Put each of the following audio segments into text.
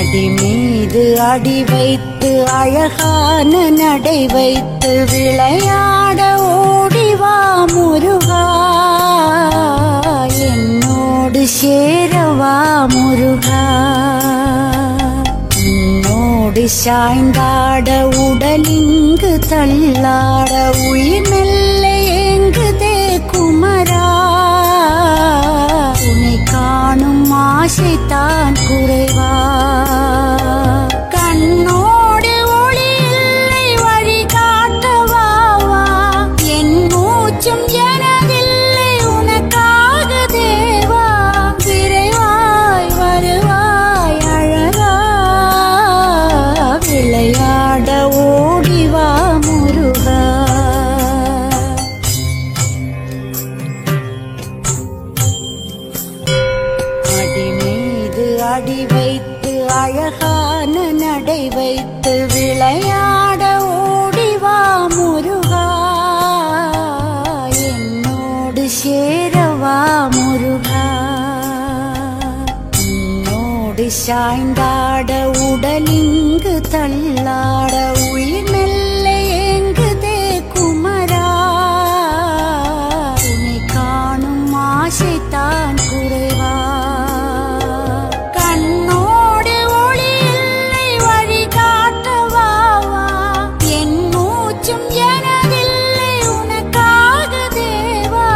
அடி மீது அடி வைத்து அழகான நடை வைத்து விளையாட ஓடிவா முருகா, என்னோடு சேரவா முருகா. உன்னோடு சாய்ந்தாட உடலிங்கு தள்ளாட உயிர் மெல்ல ஏங்குதே குமரா, உன்னை காணும் ஆசைத்தான் குறைவா. கண்ணோடு ஒளி இல்லை வழி காட்டவா, என் மூச்சும் எனதில்லை உனக்காக தேவா. விரைவாய் வருவாய் அழகா, விளையாட ஓடிவா முருகா. அடி மீது அடி வைத்து அழகான நடை வைத்து விளையாட ஓடிவா முருகா, என்னோடு சேரவா முருகா. உன்னோடு சாய்ந்தாட உடலிங்கு தள்ளாட உயிர் மெல்ல ஏங்குதே குமரா, உன்னை காணும் ஆசைத்தான் குறைவா. கண்ணோடு ஒளி இல்லை வழி காட்டவா, என் மூச்சும் எனதில்லை உனக்காக தேவா.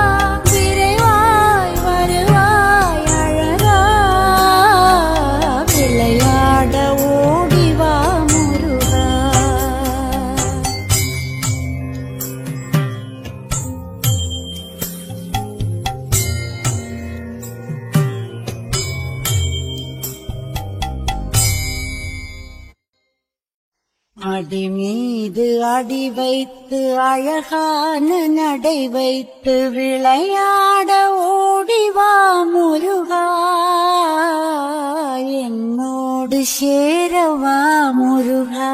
விரைவாய் வருவாய் அழகா, விளையாட ஓடிவா முருகா. அடி மீது அடி வைத்து அழகான நடை வைத்து விளையாட ஓடிவா முருகா, என்னோடு சேரவா முருகா.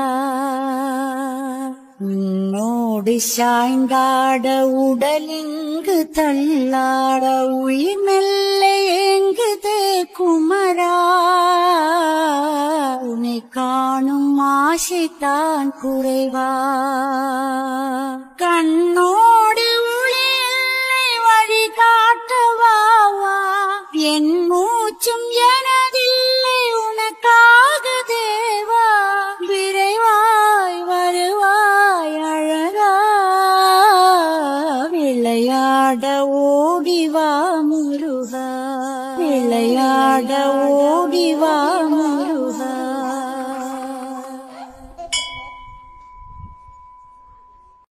உன்னோடு சாய்ந்தாட உடலிங்கு தள்ளாட உயிர் மெல்ல ஏங்குதே குமரா, உன்னை காணும் ஆசைத்தான் குறைவா. கண்ணோ